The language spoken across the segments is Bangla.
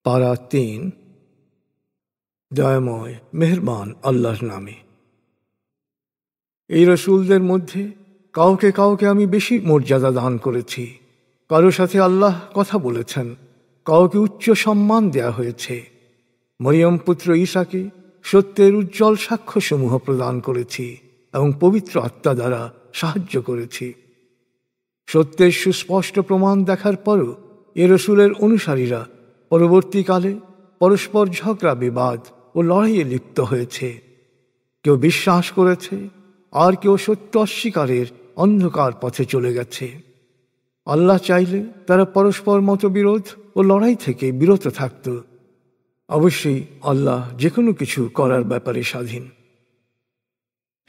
পারা ৩। দয়াময় মেহেরবান আল্লাহর নামে। এই রসুলদের মধ্যে কাউকে কাউকে আমি বেশি মর্যাদা দান করেছি। কারো সাথে আল্লাহ কথা বলেছেন, কাউকে উচ্চ সম্মান দেয়া হয়েছে। মরিয়ম পুত্র ঈসাকে সত্যের উজ্জ্বল সাক্ষ্যসমূহ প্রদান করেছি এবং পবিত্র আত্মা দ্বারা সাহায্য করেছি। সত্যের সুস্পষ্ট প্রমাণ দেখার পরও এ রসুলের অনুসারীরা পরবর্তীকালে পরস্পর ঝগড়া বিবাদ ও লড়াইয়ে লিপ্ত হয়েছে। কেউ বিশ্বাস করেছে, আর কেউ সত্য অস্বীকারের অন্ধকার পথে চলে গেছে। আল্লাহ চাইলে তারা পরস্পর মতবিরোধ ও লড়াই থেকে বিরত থাকত। অবশ্যই আল্লাহ যে কোনো কিছু করার ব্যাপারে স্বাধীন।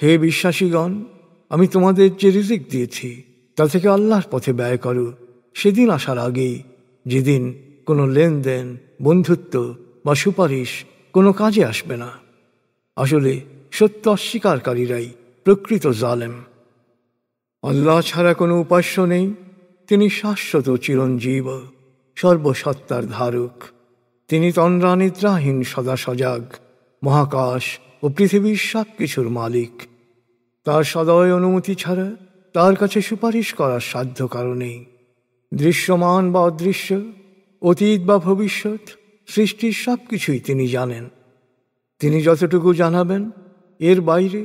হে বিশ্বাসীগণ, আমি তোমাদের যে রিজিক দিয়েছি তা থেকে আল্লাহর পথে ব্যয় করো, সেদিন আসার আগেই যেদিন কোনো লেনদেন, বন্ধুত্ব বা সুপারিশ কোনো কাজে আসবে না। আসলে সত্য অস্বীকারীরাই প্রকৃত জালেম। আল্লাহ ছাড়া কোনো উপাস্য নেই। তিনি শাশ্বত চিরঞ্জীব, সর্বসত্তার ধারক। তিনি তন্দ্রা নিদ্রাহীন, সদা সজাগ, মহাকাশ ও পৃথিবীর সব কিছুর মালিক। তার সদয় অনুমতি ছাড়া তার কাছে সুপারিশ করার সাধ্য কারণেই। দৃশ্যমান বা অদৃশ্য, অতীত বা ভবিষ্যৎ, সৃষ্টির সব কিছুই তিনি জানেন। তিনি যতটুকু জানাবেন, এর বাইরে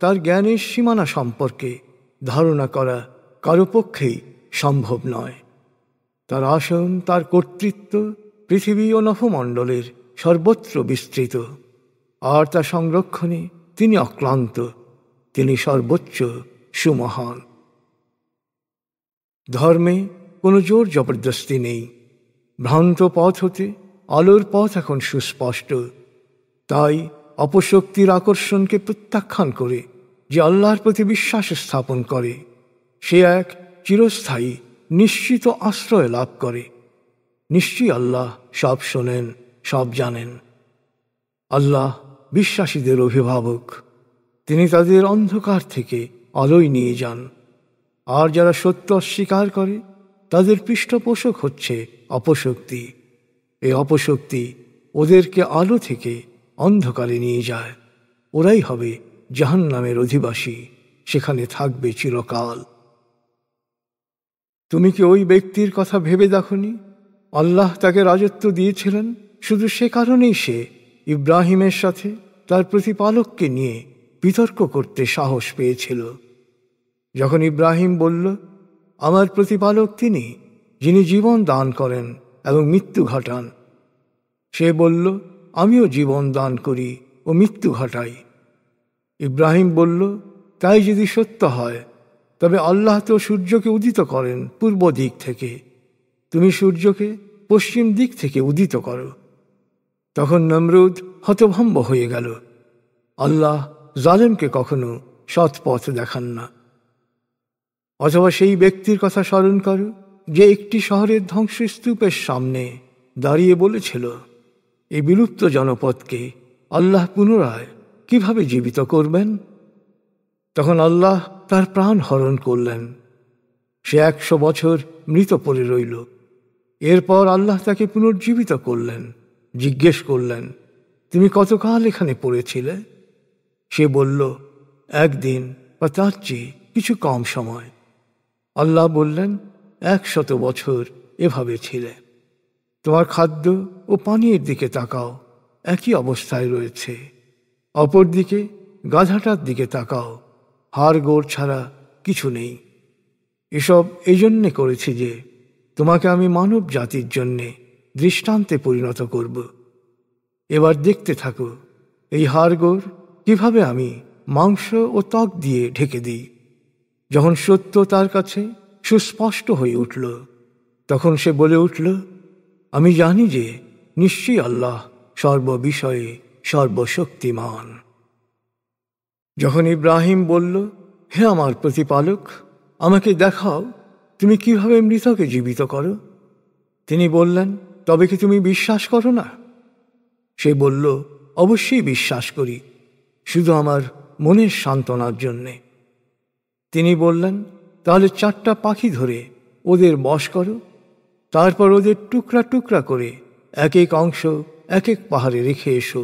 তার জ্ঞানের সীমানা সম্পর্কে ধারণা করা কারো পক্ষেই সম্ভব নয়। তার আসন, তার কর্তৃত্ব পৃথিবী ও নভমণ্ডলের সর্বত্র বিস্তৃত, আর তা সংরক্ষণে তিনি অক্লান্ত। তিনি সর্বোচ্চ সুমহান। ধর্মে কোনো জোর জবরদস্তি নেই। ভ্রান্ত পথ হতে আলোর পথ এখন সুস্পষ্ট। তাই অপশক্তির আকর্ষণকে প্রত্যাখ্যান করে যে আল্লাহর প্রতি বিশ্বাস স্থাপন করে, সে এক চিরস্থায়ী নিশ্চিত আশ্রয় লাভ করে। নিশ্চয়ই আল্লাহ সব শোনেন, সব জানেন। আল্লাহ বিশ্বাসীদের অভিভাবক। তিনি তাদের অন্ধকার থেকে আলোয় নিয়ে যান। আর যারা সত্য অস্বীকার করে তাদের পৃষ্ঠপোষক হচ্ছে অপশক্তি। এই অপশক্তি ওদেরকে আলো থেকে অন্ধকারে নিয়ে যায়। ওরাই হবে জাহান্নামের অধিবাসী, সেখানে থাকবে চিরকাল। তুমি কি ওই ব্যক্তির কথা ভেবে দেখনি? আল্লাহ তাকে রাজত্ব দিয়েছিলেন শুধু সে কারণেই সে ইব্রাহিমের সাথে তার প্রতিপালককে নিয়ে বিতর্ক করতে সাহস পেয়েছিল। যখন ইব্রাহিম বলল, আমার প্রতিপালক তিনি, যিনি জীবন দান করেন এবং মৃত্যু ঘটান, সে বলল, আমিও জীবন দান করি ও মৃত্যু ঘটাই। ইব্রাহিম বলল, তাই যদি সত্য হয়, তবে আল্লাহ তো সূর্যকে উদিত করেন পূর্ব দিক থেকে, তুমি সূর্যকে পশ্চিম দিক থেকে উদিত করো। তখন নমরুদ হতভম্ব হয়ে গেল। আল্লাহ জালেমকে কখনো সৎ পথ দেখান না। অথবা সেই ব্যক্তির কথা স্মরণ করো যে একটি শহরের ধ্বংসস্তূপের সামনে দাঁড়িয়ে বলেছিল, এই বিলুপ্ত জনপদকে আল্লাহ পুনরায় কিভাবে জীবিত করবেন? তখন আল্লাহ তার প্রাণ হরণ করলেন। সে 100 বছর মৃত পড়ে রইল। এরপর আল্লাহ তাকে পুনর্জীবিত করলেন। জিজ্ঞেস করলেন, তুমি কতকাল এখানে পড়েছিলে? সে বলল, 1 দিন বা তার চেয়ে কিছু কম সময়। আল্লাহ বললেন, 100 বছর এভাবে ছিলে। তোমার খাদ্য ও পানীয়ের দিকে তাকাও, একই অবস্থায় রয়েছে। অপরদিকে গাধাটার দিকে তাকাও, হাড় গোড় ছাড়া কিছু নেই। এসব এই জন্যে করেছি যে তোমাকে আমি মানব জাতির জন্যে দৃষ্টান্তে পরিণত করব। এবার দেখতে থাকো এই হাড়গোড় কিভাবে আমি মাংস ও ত্বক দিয়ে ঢেকে দিই। যখন সত্য তার কাছে সুস্পষ্ট হয়ে উঠল, তখন সে বলে উঠল, আমি জানি যে নিশ্চয়ই আল্লাহ সর্ববিষয়ে সর্বশক্তিমান। যখন ইব্রাহিম বলল, হে আমার প্রতিপালক, আমাকে দেখাও তুমি কিভাবে মৃতকে জীবিত করো। তিনি বললেন, তবে কি তুমি বিশ্বাস করো না? সে বলল, অবশ্যই বিশ্বাস করি, শুধু আমার মনের সান্ত্বনার জন্যে। তিনি বললেন, তাহলে 4টা পাখি ধরে ওদের বশ করো, তারপর ওদের টুকরা টুকরা করে এক এক অংশ এক এক পাহাড়ে রেখে এসো।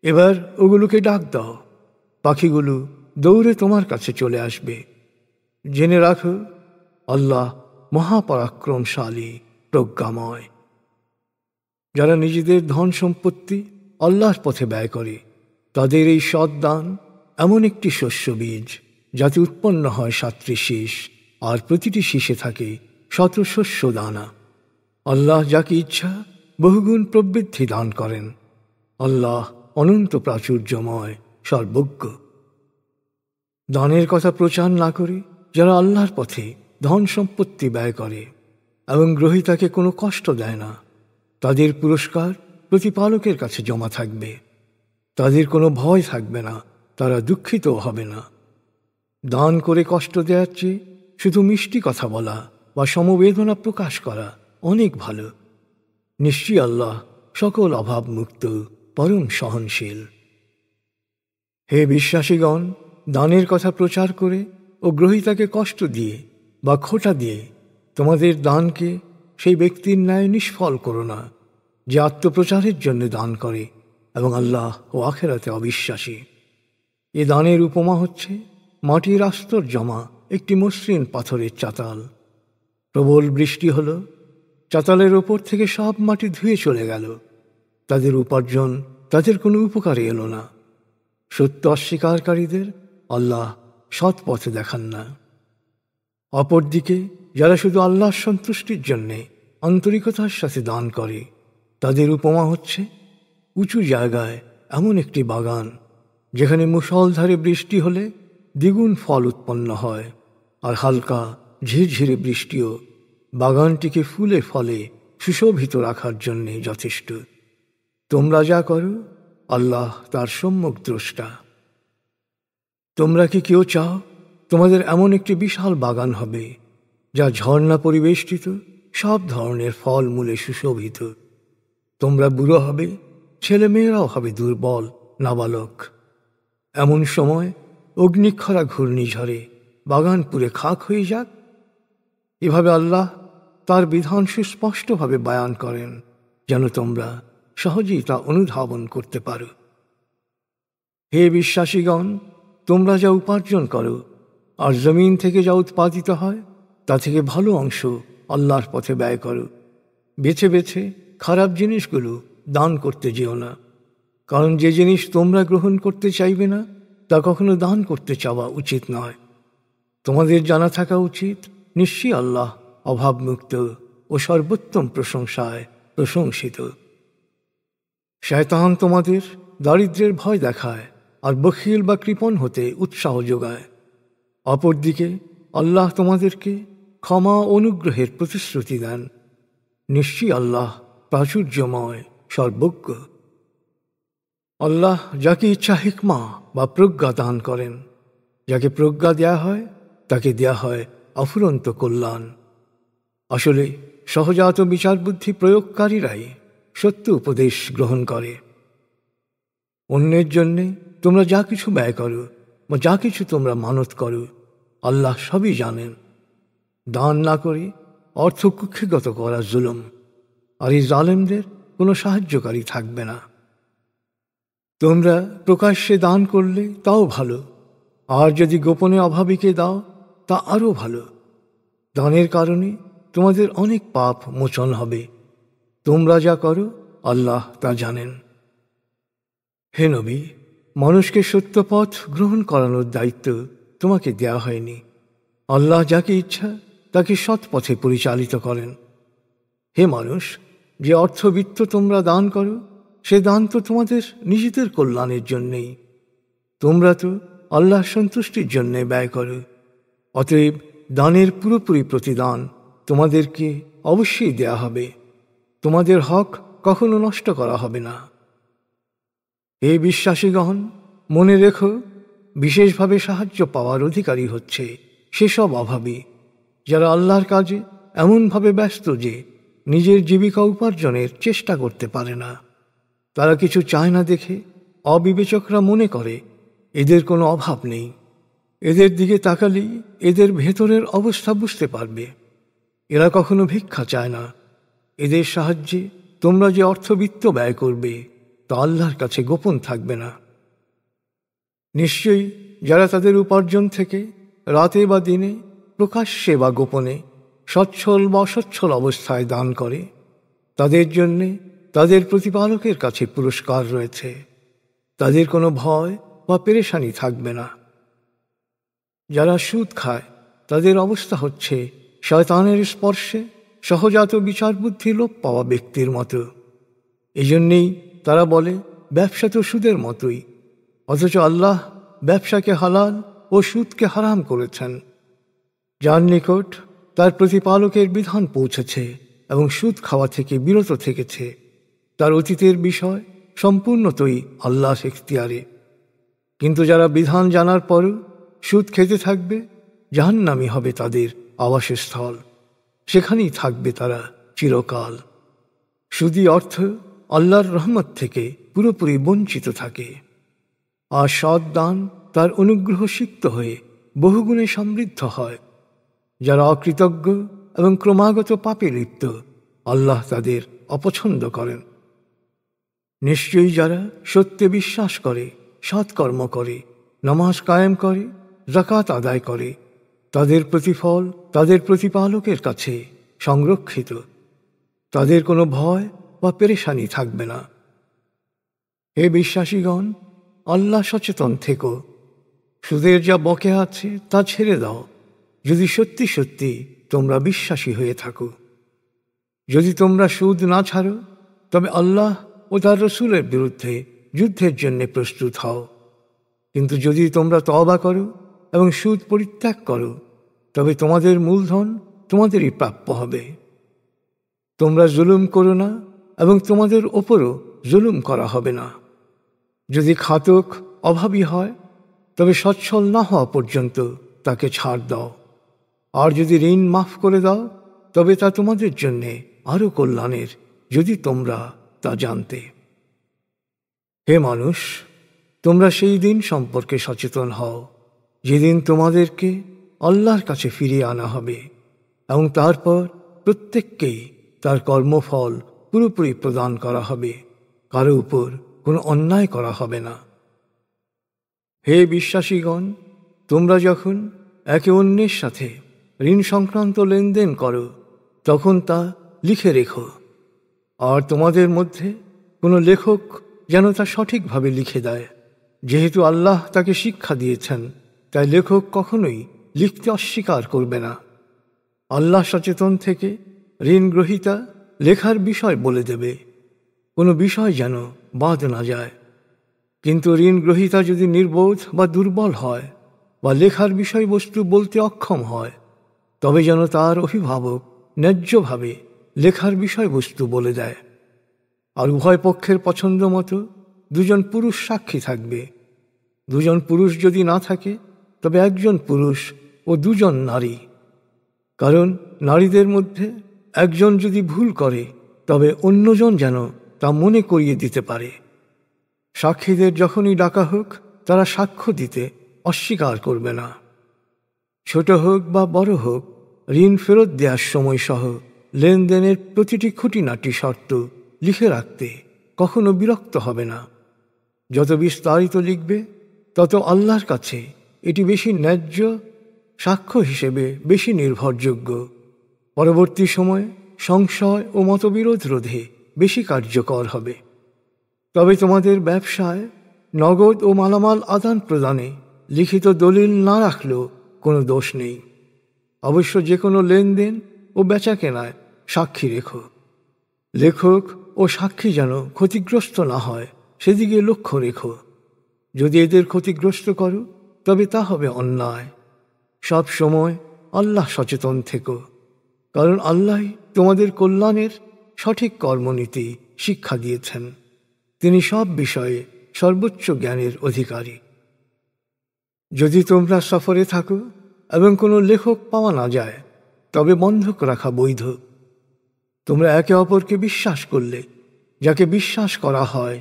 এবার ওগুলোকে ডাক দাও, পাখিগুলো দৌড়ে তোমার কাছে চলে আসবে। জেনে রাখো, আল্লাহ মহাপরাক্রমশালী, প্রজ্ঞাময়। যারা নিজেদের ধন সম্পত্তি আল্লাহর পথে ব্যয় করে, তাদের এই সৎ দান এমন একটি শস্য বীজ যাতে উৎপন্ন হয় 7টি শীষ, আর প্রতিটি শীষে থাকে 100 শস্য দানা। আল্লাহ যাকে ইচ্ছা বহুগুণ প্রবৃদ্ধি দান করেন। আল্লাহ অনন্ত প্রাচুর্যময়, সর্বজ্ঞ। দানের কথা প্রচার না করে যারা আল্লাহর পথে ধন সম্পত্তি ব্যয় করে এবং গ্রহীতাকে কোনো কষ্ট দেয় না, তাদের পুরস্কার প্রতিপালকের কাছে জমা থাকবে। তাদের কোনো ভয় থাকবে না, তারা দুঃখিত হবে না। দান করে কষ্ট দেওয়ার চেয়ে শুধু মিষ্টি কথা বলা বা সমবেদনা প্রকাশ করা অনেক ভালো। নিশ্চয়ই আল্লাহ সকল অভাব মুক্ত, পরম সহনশীল। হে বিশ্বাসীগণ, দানের কথা প্রচার করে ও গ্রহীতাকে কষ্ট দিয়ে বা খোঁটা দিয়ে তোমাদের দানকে সেই ব্যক্তির ন্যায় নিষ্ফল করো না যে আত্মপ্রচারের জন্য দান করে এবং আল্লাহ ও আখেরাতে অবিশ্বাসী। এ দানের উপমা হচ্ছে মাটির আস্তর জমা একটি মসৃণ পাথরের চাতাল। প্রবল বৃষ্টি হলো, চাতালের ওপর থেকে সব মাটি ধুয়ে চলে গেল। তাদের উপার্জন তাদের কোনো উপকারে এলো না। সত্য অস্বীকারীদের আল্লাহ সৎ পথে দেখান না। অপরদিকে যারা শুধু আল্লাহর সন্তুষ্টির জন্যে আন্তরিকতার সাথে দান করে, তাদের উপমা হচ্ছে উঁচু জায়গায় এমন একটি বাগান যেখানে মুষলধারে বৃষ্টি হলে দ্বিগুণ ফল উৎপন্ন হয়, আর হালকা ঝিরঝিরে বৃষ্টিও বাগানটিকে ফুলে ফলে সুশোভিত রাখার জন্যে যথেষ্ট। তোমরা যা করো, আল্লাহ তার সম্যক দ্রষ্টা। তোমরা কি কেউ চাও তোমাদের এমন একটি বিশাল বাগান হবে যা ঝর্ণা পরিবেষ্টিত, সব ধরনের ফল মূলে সুশোভিত? তোমরা বুড়ো হবে, ছেলেমেয়েরাও হবে দুর্বল, নাবালক। এমন সময় অগ্নিক্ষরা ঘূর্ণিঝড়ে বাগান পুড়ে খাক হয়ে যাক? এভাবে আল্লাহ তার বিধান সুস্পষ্টভাবে বয়ান করেন যেন তোমরা সহজেই তা অনুধাবন করতে পারো। হে বিশ্বাসীগণ, তোমরা যা উপার্জন করো আর জমিন থেকে যা উৎপাদিত হয় তা থেকে ভালো অংশ আল্লাহর পথে ব্যয় করো। বেছে বেছে খারাপ জিনিসগুলো দান করতে যেও না, কারণ যে জিনিস তোমরা গ্রহণ করতে চাইবে না তা কখনো দান করতে চাওয়া উচিত নয়। তোমাদের জানা থাকা উচিত, নিশ্চয়ই আল্লাহ অভাবমুক্ত ও সর্বোত্তম প্রশংসায় প্রশংসিত। শয়তান তোমাদের দারিদ্র্যের ভয় দেখায় আর বখিল বা কৃপণ হতে উৎসাহ যোগায়। অপরদিকে আল্লাহ তোমাদেরকে ক্ষমা অনুগ্রহের প্রতিশ্রুতি দেন। নিশ্চয়ই আল্লাহ প্রাচুর্যময়, সর্বজ্ঞ। আল্লাহ যাকে ইচ্ছা হিকমা বা প্রজ্ঞা দান করেন। যাকে প্রজ্ঞা দেয়া হয় তাকে দেয়া হয় অফুরন্ত কল্যাণ। আসলে সহজাত বিচার বুদ্ধি প্রয়োগকারীরাই সত্য উপদেশ গ্রহণ করে। অন্যের জন্যে তোমরা যা কিছু ব্যয় করো বা যা কিছু তোমরা মানত করো, আল্লাহ সবই জানেন। দান না করে অর্থ কুক্ষিগত করা জুলুম, আর এই জালেমদের কোনো সাহায্যকারী থাকবে না। তোমরা প্রকাশ্যে দান করলে তাও ভালো, আর যদি গোপনে অভাবীকে দাও তা আরও ভালো। দানের কারণে তোমাদের অনেক পাপ মোচন হবে। তোমরা যা করো আল্লাহ তা জানেন। হে নবী, মানুষকে সত্যপথ গ্রহণ করানোর দায়িত্ব তোমাকে দেয়া হয়নি। আল্লাহ যাকে ইচ্ছা তাকে সৎ পথে পরিচালিত করেন। হে মানুষ, যে অর্থবিত্ত তোমরা দান করো সে দান তো তোমাদের নিজেদের কল্যাণের জন্যেই। তোমরা তো আল্লাহ সন্তুষ্টির জন্যে ব্যয় করো। অতএব দানের পুরোপুরি প্রতিদান তোমাদেরকে অবশ্যই দেয়া হবে। তোমাদের হক কখনো নষ্ট করা হবে না। হে বিশ্বাসীগণ, মনে রেখো, বিশেষভাবে সাহায্য পাওয়ার অধিকারী হচ্ছে সেসব অভাবী যারা আল্লাহর কাজে এমনভাবে ব্যস্ত যে নিজের জীবিকা উপার্জনের চেষ্টা করতে পারে না। তারা কিছু চায় না দেখে অবিবেচকরা মনে করে এদের কোনো অভাব নেই। এদের দিকে তাকালেই এদের ভেতরের অবস্থা বুঝতে পারবে। এরা কখনো ভিক্ষা চায় না। এদের সাহায্যে তোমরা যে অর্থবিত্ত ব্যয় করবে তা আল্লাহর কাছে গোপন থাকবে না। নিশ্চয়ই যারা তাদের উপার্জন থেকে রাতে বা দিনে, প্রকাশ্যে বা গোপনে, সচ্ছল বা অসচ্ছল অবস্থায় দান করে, তাদের জন্যে তাদের প্রতিপালকের কাছে পুরস্কার রয়েছে। তাদের কোনো ভয় বা পেরেশানি থাকবে না। যারা সুদ খায় তাদের অবস্থা হচ্ছে শয়তানের স্পর্শে সহজাত বিচার বুদ্ধি লোপ পাওয়া ব্যক্তির মতো। এজন্যেই তারা বলে, ব্যবসা তো সুদের মতোই, অথচ আল্লাহ ব্যবসাকে হালাল ও সুদকে হারাম করেছেন। যার নিকট তার প্রতিপালকের বিধান পৌঁছেছে এবং সুদ খাওয়া থেকে বিরত থেকেছে, তার অতীতের বিষয় সম্পূর্ণতই আল্লাহর এখতিয়ারে। কিন্তু যারা বিধান জানার পরও সুদ খেতে থাকবে, জাহান্নামই হবে তাদের আবাসস্থল, সেখানেই থাকবে তারা চিরকাল। সুদী অর্থ আল্লাহর রহমত থেকে পুরোপুরি বঞ্চিত থাকে। আর সৎ দান তার অনুগ্রহ সিক্ত হয়ে বহুগুণে সমৃদ্ধ হয়। যারা অকৃতজ্ঞ এবং ক্রমাগত পাপে লিপ্ত, আল্লাহ তাদের অপছন্দ করেন। নিশ্চয়ই যারা সত্যে বিশ্বাস করে, সৎকর্ম করে, নামাজ কায়েম করে, যাকাত আদায় করে, তাদের প্রতিফল তাদের প্রতিপালকের কাছে সংরক্ষিত। তাদের কোনো ভয় বা পেরেশানি থাকবে না। হে বিশ্বাসীগণ, আল্লাহ সচেতন থেকো। সুদের যা বকেয়া আছে তা ছেড়ে দাও, যদি সত্যি সত্যি তোমরা বিশ্বাসী হয়ে থাকো। যদি তোমরা সুদ না ছাড়ো, তবে আল্লাহ ও তার রসুলের বিরুদ্ধে যুদ্ধের জন্য প্রস্তুত হও। কিন্তু যদি তোমরা তওবা করো এবং সুদ পরিত্যাগ করো, তবে তোমাদের মূলধন তোমাদেরই প্রাপ্য হবে। তোমরা জুলুম করো না এবং তোমাদের ওপরও জুলুম করা হবে না। যদি খাতক অভাবী হয়, তবে সচ্ছল না হওয়া পর্যন্ত তাকে ছাড় দাও। আর যদি ঋণ মাফ করে দাও, তবে তা তোমাদের জন্যে আরও কল্যাণের, যদি তোমরা তা জানতে। হে মানুষ, তোমরা সেই দিন সম্পর্কে সচেতন হও যেদিন তোমাদেরকে আল্লাহর কাছে ফিরিয়ে আনা হবে এবং তারপর প্রত্যেককেই তার কর্মফল পুরোপুরি প্রদান করা হবে। কারো উপর কোনো অন্যায় করা হবে না। হে বিশ্বাসীগণ, তোমরা যখন একে অন্যের সাথে ঋণ সংক্রান্ত লেনদেন করো, তখন তা লিখে রেখো। আর তোমাদের মধ্যে কোনো লেখক যেন তা সঠিকভাবে লিখে দেয়। যেহেতু আল্লাহ তাকে শিক্ষা দিয়েছেন, তাই লেখক কখনোই লিখতে অস্বীকার করবে না। আল্লাহ সচেতন থেকে ঋণ গ্রহীতা লেখার বিষয় বলে দেবে, কোনো বিষয় যেন বাদ না যায়। কিন্তু ঋণ গ্রহীতা যদি নির্বোধ বা দুর্বল হয় বা লেখার বিষয়বস্তু বলতে অক্ষম হয়, তবে যেন তার অভিভাবক ন্যায্যভাবে লেখার বিষয়বস্তু বলে দেয়। আর উভয় পক্ষের পছন্দ মতো দুজন পুরুষ সাক্ষী থাকবে। দুজন পুরুষ যদি না থাকে, তবে একজন পুরুষ ও দুজন নারী। কারণ নারীদের মধ্যে একজন যদি ভুল করে, তবে অন্যজন যেন তা মনে করিয়ে দিতে পারে। সাক্ষীদের যখনই ডাকা হোক, তারা সাক্ষ্য দিতে অস্বীকার করবে না। ছোট হোক বা বড় হোক, ঋণ ফেরত দেওয়ার সময় সহ লেনদেনের প্রতিটি খুঁটিনাটি শর্ত লিখে রাখতে কখনো বিরক্ত হবে না। যত বিস্তারিত লিখবে, তত আল্লাহর কাছে এটি বেশি ন্যায্য, সাক্ষ্য হিসেবে বেশি নির্ভরযোগ্য, পরবর্তী সময়ে সংশয় ও মতবিরোধ রোধে বেশি কার্যকর হবে। তবে তোমাদের ব্যবসায় নগদ ও মালামাল আদান প্রদানে লিখিত দলিল না রাখলেও কোনো দোষ নেই। অবশ্য যে কোনো লেনদেন ও বেচাকেনায় সাক্ষী রেখো। লেখক ও সাক্ষী যেন ক্ষতিগ্রস্ত না হয়, সেদিকে লক্ষ্য রেখো। যদি এদের ক্ষতিগ্রস্ত করো, তবে তা হবে অন্যায়। সব সময় আল্লাহ সচেতন থেকো, কারণ আল্লাহ তোমাদের কল্যাণের সঠিক কর্মনীতি শিক্ষা দিয়েছেন। তিনি সব বিষয়ে সর্বোচ্চ জ্ঞানের অধিকারী। যদি তোমরা সফরে থাকো এবং কোনো লেখক পাওয়া না যায়, তবে বন্ধক রাখা বৈধ। তোমরা একে অপরকে বিশ্বাস করলে, যাকে বিশ্বাস করা হয়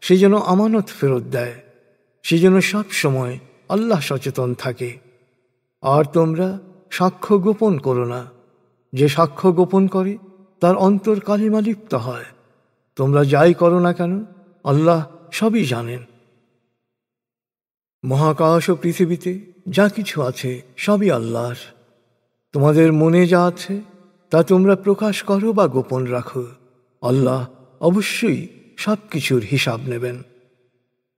সে যেন আমানত ফেরত দেয়, সে যেন সব সময় আল্লাহ সচেতন থাকে। আর তোমরা সাক্ষ্য গোপন করো না। যে সাক্ষ্য গোপন করে তার অন্তর কালিমা লিপ্ত হয়, তোমরা যাই করো না কেন আল্লাহ সবই জানেন। মহাকাশ ও পৃথিবীতে যা কিছু আছে সবই আল্লাহর। তোমাদের মনে যা আছে তা তোমরা প্রকাশ করো বা গোপন রাখো, আল্লাহ অবশ্যই সব কিছুর হিসাব নেবেন।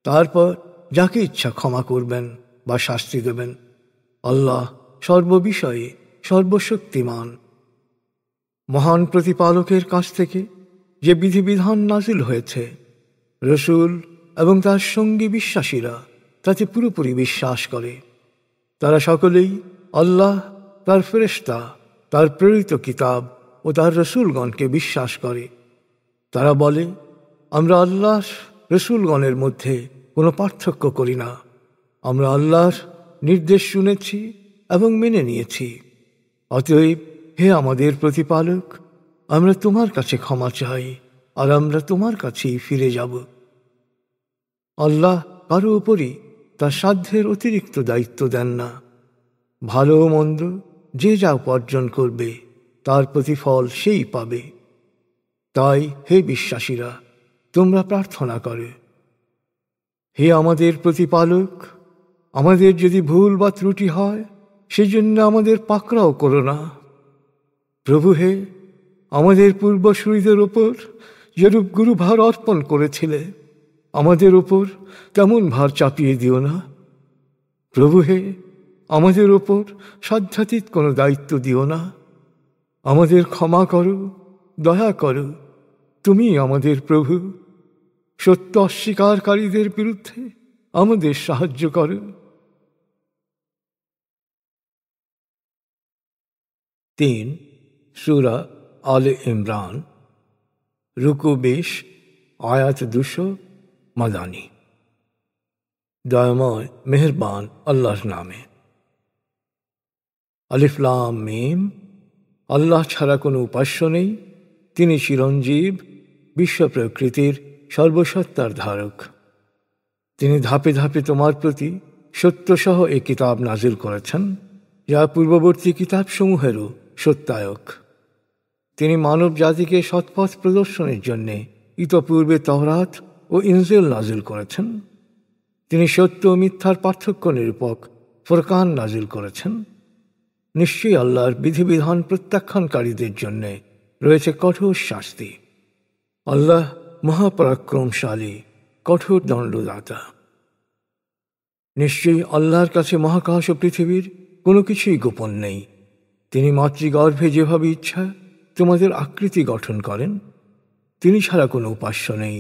তারপর যাকে ইচ্ছা ক্ষমা করবেন বা শাস্তি দেবেন। আল্লাহ সর্ববিষয়ে সর্বশক্তিমান। মহান প্রতিপালকের কাছ থেকে যে বিধিবিধান নাজিল হয়েছে, রসুল এবং তার সঙ্গী বিশ্বাসীরা তাতে পুরোপুরি বিশ্বাস করে। তারা সকলেই আল্লাহ, তার ফেরেশতা, তার প্রেরিত কিতাব ও তার রসুলগণকে বিশ্বাস করে। তারা বলে, আমরা আল্লাহর রসুলগণের মধ্যে কোনো পার্থক্য করি না। আমরা আল্লাহর নির্দেশ শুনেছি এবং মেনে নিয়েছি। অতএব হে আমাদের প্রতিপালক, আমরা তোমার কাছে ক্ষমা চাই আর আমরা তোমার কাছেই ফিরে যাব। আল্লাহ কারো উপরই তার সাধ্যের অতিরিক্ত দায়িত্ব দেন না। ভালো ও মন্দ যে যা উপার্জন করবে তার প্রতিফল সেই পাবে। তাই হে বিশ্বাসীরা, তোমরা প্রার্থনা করে, হে আমাদের প্রতিপালক, আমাদের যদি ভুল বা ত্রুটি হয় সেজন্য আমাদের পাকড়াও করো না। প্রভু হে, আমাদের পূর্বসূরীদের ওপর যেরূপ গুরুভার অর্পণ করেছিলে আমাদের ওপর তেমন ভার চাপিয়ে দিও না। প্রভু হে, আমাদের ওপর সাধ্যাতীত কোনো দায়িত্ব দিও না। আমাদের ক্ষমা করো, দয়া করো, তুমি আমাদের প্রভু। সত্য অস্বীকারীদের বিরুদ্ধে আমাদের সাহায্য করো। 3 সূরা আলে ইমরান, রুকু 20, আয়াত 200, মাদানী। দয়াময় মেহেরবান আল্লাহর নামে। আলিফ লাম মিম। আল্লাহ ছাড়া কোনো উপাস্য নেই। তিনি চিরঞ্জীব, বিশ্ব প্রকৃতির সর্বসত্তার ধারক। তিনি ধাপে ধাপে তোমার প্রতি সত্যসহ এই কিতাব নাজিল করেছেন, যা পূর্ববর্তী কিতাবসমূহেরও সত্যায়ক। তিনি মানব জাতিকে সৎপথ প্রদর্শনের জন্যে ইতপূর্বে তওরাত ও ইনজিল নাজিল করেছেন। তিনি সত্য ও মিথ্যার পার্থক্য নিরূপক ফুরকান নাজিল করেছেন। নিশ্চয়ই আল্লাহর বিধিবিধান প্রত্যাখ্যানকারীদের জন্যে রয়েছে কঠোর শাস্তি। আল্লাহ মহাপরাক্রমশালী, কঠোর দণ্ডদাতা। নিশ্চয়ই আল্লাহর কাছে মহাকাশ ও পৃথিবীর কোনো কিছুই গোপন নেই। তিনি মাতৃগর্ভে যেভাবে ইচ্ছা তোমাদের আকৃতি গঠন করেন। তিনি ছাড়া কোনো উপাস্য নেই।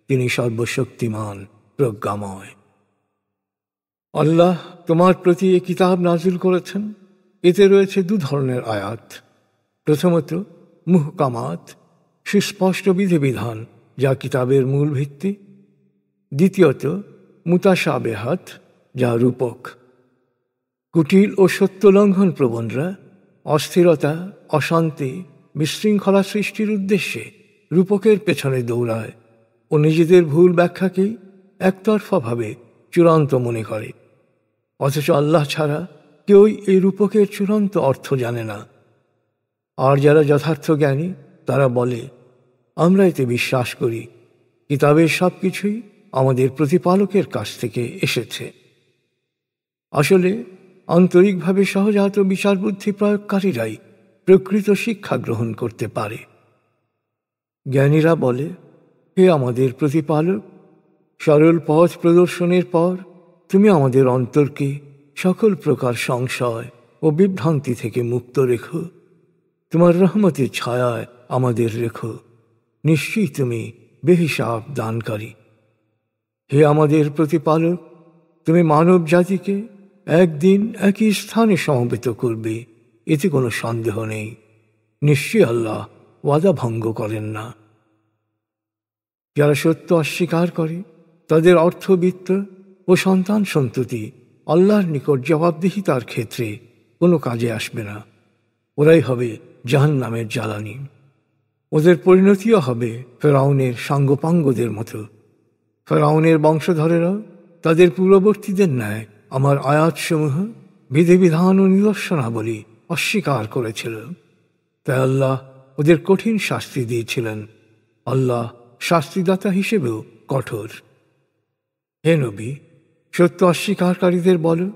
তিনি সর্বশক্তিমান, প্রজ্ঞাময়। আল্লাহ তোমার প্রতি এ কিতাব নাজিল করেছেন। এতে রয়েছে 2 ধরনের আয়াত। প্রথমত মুহকামাত, সুস্পষ্ট বিধিবিধান যা কিতাবের মূল ভিত্তি। দ্বিতীয়ত মুতাশাবেহাত, যা রূপক। কুটিল ও সত্যলঙ্ঘন প্রবণরা অস্থিরতা, অশান্তি, বিশৃঙ্খলা সৃষ্টির উদ্দেশ্যে রূপকের পেছনে দৌড়ায় ও নিজেদের ভুল ব্যাখ্যাকেই একতরফাভাবে চূড়ান্ত মনে করে। অথচ আল্লাহ ছাড়া কেউই এই রূপকের চূড়ান্ত অর্থ জানে না। আর যারা যথার্থ জ্ঞানী তারা বলে, আমরা এতে বিশ্বাস করি, কিতাবের সব কিছুই আমাদের প্রতিপালকের কাছ থেকে এসেছে। আসলে আন্তরিকভাবে সহজাত বিচার বুদ্ধি প্রয়োগকারীরাই প্রকৃত শিক্ষা গ্রহণ করতে পারে। জ্ঞানীরা বলে, হে আমাদের প্রতিপালক, সরল পথ প্রদর্শনের পর তুমি আমাদের অন্তরকে সকল প্রকার সংশয় ও বিভ্রান্তি থেকে মুক্ত রেখো। তোমার রহমতের ছায়ায় আমাদের রেখো। নিশ্চয়ই তুমি বেহিসাব দানকারী। হে আমাদের প্রতিপালক, তুমি মানব জাতিকে একদিন একই স্থানে সমবেত করবে, এতে কোনো সন্দেহ নেই। নিশ্চয়ই আল্লাহ ওয়াদা ভঙ্গ করেন না। যারা সত্য অস্বীকার করে তাদের অর্থবিত্ত ও সন্তান সন্ততি আল্লাহর নিকট জবাবদিহিতার ক্ষেত্রে কোনো কাজে আসবে না। ওরাই হবে জাহান্নামের জ্বালানি। ওদের পরিণতিও হবে ফেরাউনের সাঙ্গপাঙ্গদের মতো। ফেরাউনের বংশধরেরা তাদের পূর্ববর্তীদের ন্যায় আমার আয়াতসমূহ, বিধিবিধান ও নিদর্শনাবলী অস্বীকার করেছিল। তাই আল্লাহ ওদের কঠিন শাস্তি দিয়েছিলেন। আল্লাহ শাস্তিদাতা হিসেবেও কঠোর। হে নবী, সত্য অস্বীকারীদের বলো,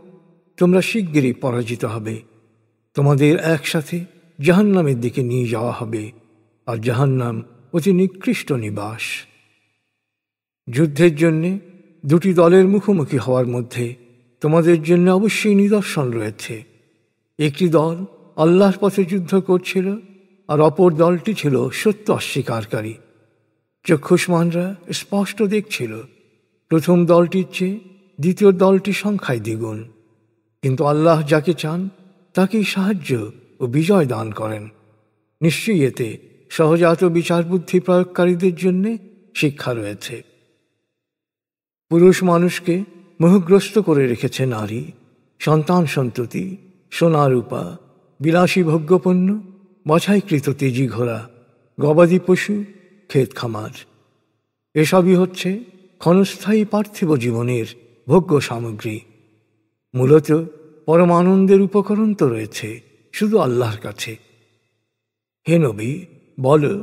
তোমরা শিগগিরই পরাজিত হবে। তোমাদের একসাথে জাহান্নামের দিকে নিয়ে যাওয়া হবে, আর জাহান্নাম অতি নিকৃষ্ট নিবাস। যুদ্ধের জন্যে দুটি দলের মুখোমুখি হওয়ার মধ্যে তোমাদের জন্য অবশ্যই নিদর্শন রয়েছে। একটি দল আল্লাহর পথে যুদ্ধ করছিল, আর অপর দলটি ছিল সত্য অস্বীকারী। চক্ষুষ্মানরা স্পষ্ট দেখছিল প্রথম দলটির চেয়ে দ্বিতীয় দলটি সংখ্যায় দ্বিগুণ। কিন্তু আল্লাহ যাকে চান তাকেই সাহায্য ও বিজয় দান করেন। নিশ্চয়ই এতে সহজাত বিচার বুদ্ধি প্রয়োগকারীদের জন্য শিক্ষা রয়েছে। পুরুষ মানুষকে মোহগ্রস্ত করে রেখেছে নারী, সন্তান সন্ততি, সোনা রূপা, বিলাসী ভোগ্যপণ্য, বাছাইকৃত তেজি ঘোড়া, গবাদি পশু, ক্ষেত খামার। এসবই হচ্ছে ক্ষণস্থায়ী পার্থিব জীবনের ভোগ্য সামগ্রী। মূলত পরমানন্দের উপকরণ তো রয়েছে শুধু আল্লাহর কাছে। হে নবী, বলো,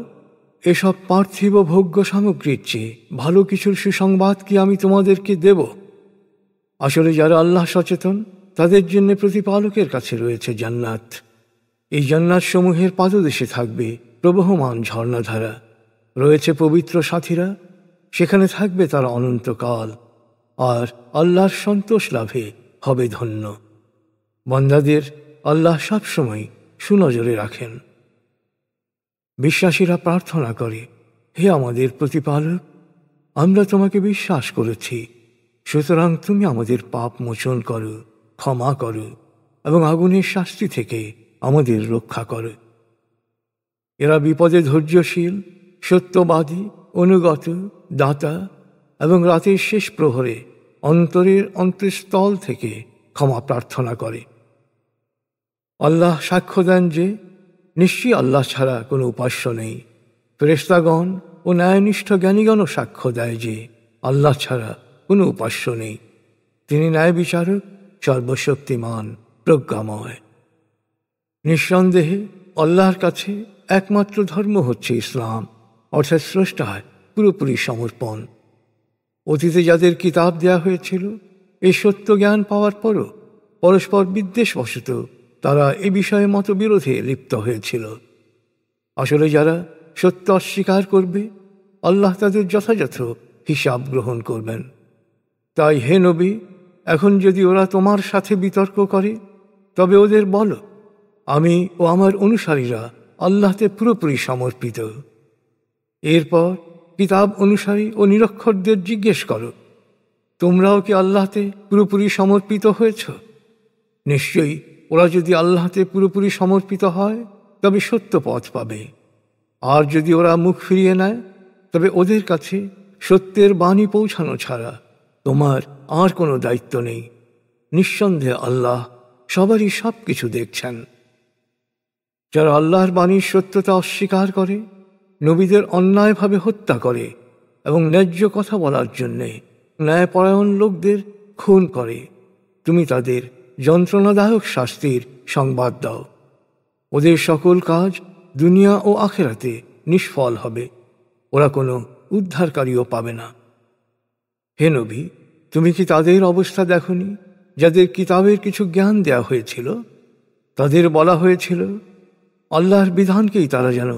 এসব পার্থিব ভোগ্য সামগ্রীর চেয়ে ভালো কিছুর সুসংবাদ কি আমি তোমাদেরকে দেব? আসলে যারা আল্লাহ সচেতন তাদের জন্য প্রতিপালকের কাছে রয়েছে জান্নাত। এই জান্নাত সমূহের পাদদেশে থাকবে প্রবহমান ঝর্ণাধারা, রয়েছে পবিত্র সাথীরা, সেখানে থাকবে তারা অনন্তকাল, আর আল্লাহর সন্তোষ লাভে হবে ধন্য। বান্দাদের আল্লাহ সবসময় সুনজরে রাখেন। বিশ্বাসীরা প্রার্থনা করে, হে আমাদের প্রতিপালক, আমরা তোমাকে বিশ্বাস করেছি, সুতরাং তুমি আমাদের পাপ মোচন করো, ক্ষমা করো এবং আগুনের শাস্তি থেকে আমাদের রক্ষা করো। এরা বিপদে ধৈর্যশীল, সত্যবাদী, অনুগত, দাতা এবং রাতের শেষ প্রহরে অন্তরের অন্তঃস্থল থেকে ক্ষমা প্রার্থনা করে। আল্লাহ সাক্ষ্য দেন যে নিশ্চয়ই আল্লাহ ছাড়া কোনো উপাস্য নেই। ফেরেশতাগণ ও ন্যায়নিষ্ঠ জ্ঞানীগণও সাক্ষ্য দেয় যে আল্লাহ ছাড়া কোনো উপাস্য নেই। তিনি ন্যায় বিচারক, সর্বশক্তিমান, প্রজ্ঞাময়। নিঃসন্দেহে আল্লাহর কাছে একমাত্র ধর্ম হচ্ছে ইসলাম, অর্থাৎ স্রষ্টায় পুরোপুরি সমর্পণ। অতীতে যাদের কিতাব দেয়া হয়েছিল, এই সত্য জ্ঞান পাওয়ার পরও পরস্পর বিদ্বেষবশত তারা এ বিষয়ে মতবিরোধে লিপ্ত হয়েছিল। আসলে যারা সত্য অস্বীকার করবে, আল্লাহ তাদের যথাযথ হিসাব গ্রহণ করবেন। তাই হে নবী, এখন যদি ওরা তোমার সাথে বিতর্ক করে, তবে ওদের বলো, আমি ও আমার অনুসারীরা আল্লাহতে পুরোপুরি সমর্পিত। এরপর কিতাব অনুসারী ও নিরক্ষরদের জিজ্ঞেস করো, তোমরাও কি আল্লাহতে পুরোপুরি সমর্পিত হয়েছ? নিশ্চয়ই ওরা যদি আল্লাহতে পুরোপুরি সমর্পিত হয় তবে সত্য পথ পাবে, আর যদি ওরা মুখ ফিরিয়ে নেয় তবে ওদের কাছে সত্যের বাণী পৌঁছানো ছাড়া তোমার আর কোনো দায়িত্ব নেই। নিঃসন্দেহে আল্লাহ সবারই সব কিছু দেখছেন। যারা আল্লাহর বাণীর সত্যতা অস্বীকার করে, নবীদের অন্যায়ভাবে হত্যা করে এবং ন্যায্য কথা বলার জন্যে ন্যায়পরায়ণ লোকদের খুন করে, তুমি তাদের যন্ত্রণাদায়ক শাস্তির সংবাদ দাও। ওদের সকল কাজ দুনিয়া ও আখেরাতে নিষ্ফল হবে, ওরা কোনো উদ্ধারকারীও পাবে না। হে নবী, তুমি কি তাদের অবস্থা দেখনি যাদের কিতাবের কিছু জ্ঞান দেয়া হয়েছিল? তাদের বলা হয়েছিল আল্লাহর বিধানকেই তারা যেন